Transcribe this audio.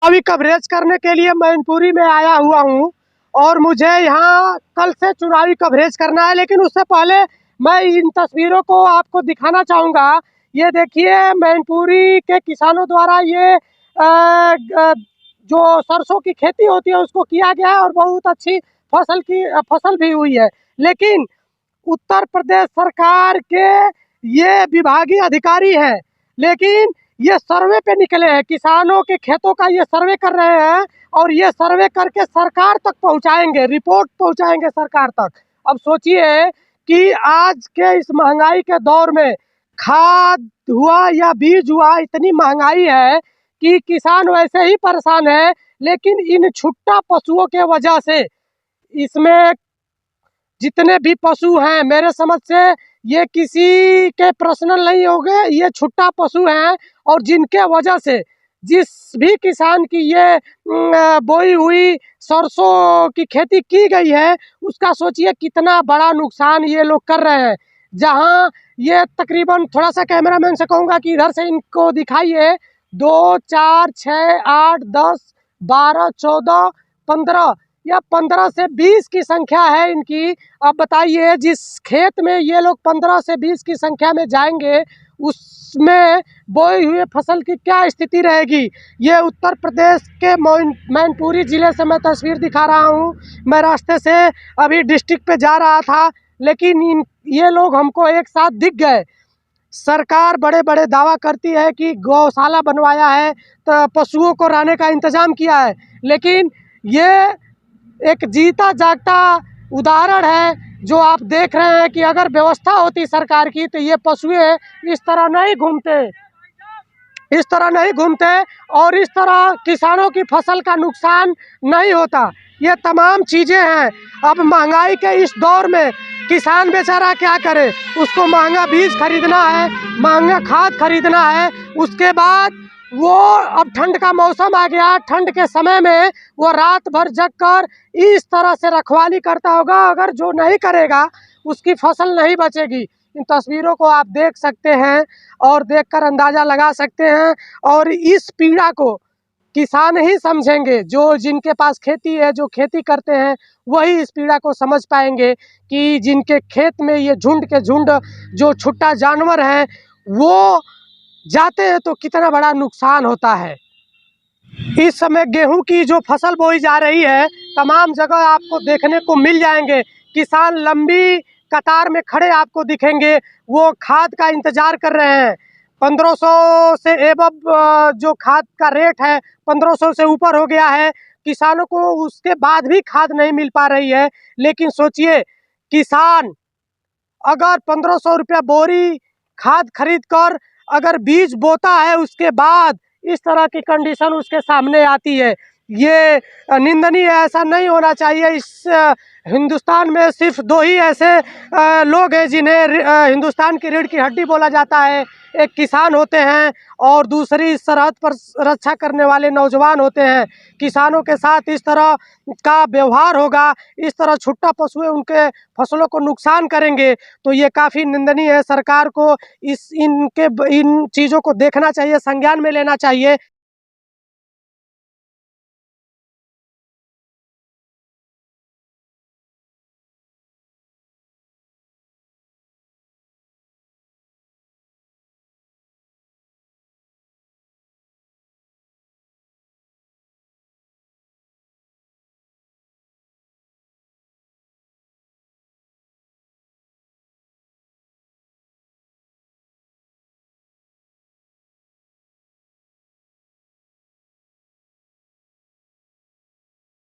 अभी कवरेज करने के लिए मैनपुरी में आया हुआ हूँ और मुझे यहाँ कल से चुनावी कवरेज करना है। लेकिन उससे पहले मैं इन तस्वीरों को आपको दिखाना चाहूँगा। ये देखिए, मैनपुरी के किसानों द्वारा ये जो सरसों की खेती होती है उसको किया गया है और बहुत अच्छी फसल भी हुई है। लेकिन उत्तर प्रदेश सरकार के ये विभागीय अधिकारी हैं, लेकिन ये सर्वे पे निकले हैं, किसानों के खेतों का ये सर्वे कर रहे हैं और ये सर्वे करके सरकार तक पहुंचाएंगे, रिपोर्ट पहुंचाएंगे सरकार तक। अब सोचिए कि आज के इस महंगाई के दौर में खाद हुआ या बीज हुआ, इतनी महंगाई है कि किसान वैसे ही परेशान है। लेकिन इन छुट्टा पशुओं के वजह से इसमें जितने भी पशु हैं, मेरे समझ से ये किसी के पर्सनल नहीं होंगे, ये छुट्टा पशु हैं। और जिनके वजह से जिस भी किसान की ये बोई हुई सरसों की खेती की गई है, उसका सोचिए कितना बड़ा नुकसान ये लोग कर रहे हैं। जहां ये तकरीबन, थोड़ा सा कैमरामैन से कहूँगा कि इधर से इनको दिखाइए, 2 4 6 8 10 12 14 15 या 15 से 20 की संख्या है इनकी। अब बताइए, जिस खेत में ये लोग 15 से 20 की संख्या में जाएंगे, उसमें बोई हुए फसल की क्या स्थिति रहेगी। ये उत्तर प्रदेश के मैनपुरी ज़िले से मैं तस्वीर दिखा रहा हूँ। मैं रास्ते से अभी डिस्ट्रिक्ट पे जा रहा था, लेकिन ये लोग हमको एक साथ दिख गए। सरकार बड़े बड़े दावा करती है कि गौशाला बनवाया है, तो पशुओं को रहने का इंतज़ाम किया है, लेकिन ये एक जीता जागता उदाहरण है जो आप देख रहे हैं कि अगर व्यवस्था होती सरकार की तो ये पशुएं इस तरह नहीं घूमते और इस तरह किसानों की फसल का नुकसान नहीं होता। ये तमाम चीज़ें हैं। अब महंगाई के इस दौर में किसान बेचारा क्या करे, उसको महंगा बीज खरीदना है, महंगा खाद खरीदना है। उसके बाद वो, अब ठंड का मौसम आ गया, ठंड के समय में वो रात भर जग कर इस तरह से रखवाली करता होगा। अगर जो नहीं करेगा उसकी फसल नहीं बचेगी। इन तस्वीरों को आप देख सकते हैं और देखकर अंदाज़ा लगा सकते हैं। और इस पीड़ा को किसान ही समझेंगे, जो जिनके पास खेती है, जो खेती करते हैं, वही इस पीड़ा को समझ पाएंगे कि जिनके खेत में ये झुंड के झुंड जो छुट्टा जानवर हैं वो जाते हैं तो कितना बड़ा नुकसान होता है। इस समय गेहूं की जो फसल बोई जा रही है, तमाम जगह आपको देखने को मिल जाएंगे किसान लंबी कतार में खड़े आपको दिखेंगे। वो खाद का इंतजार कर रहे हैं। 1500 से एबव जो खाद का रेट है, 1500 से ऊपर हो गया है। किसानों को उसके बाद भी खाद नहीं मिल पा रही है। लेकिन सोचिए, किसान अगर 1500 रुपया बोरी खाद खरीद कर अगर बीज बोता है, उसके बाद इस तरह की कंडीशन उसके सामने आती है, ये निंदनीय है। ऐसा नहीं होना चाहिए। इस हिंदुस्तान में सिर्फ 2 ही ऐसे लोग हैं जिन्हें हिंदुस्तान की रीढ़ की हड्डी बोला जाता है। एक किसान होते हैं और दूसरी सरहद पर रक्षा करने वाले नौजवान होते हैं। किसानों के साथ इस तरह का व्यवहार होगा, इस तरह छुट्टा पशुएं उनके फसलों को नुकसान करेंगे, तो ये काफ़ी निंदनीय है। सरकार को इन चीज़ों को देखना चाहिए, संज्ञान में लेना चाहिए।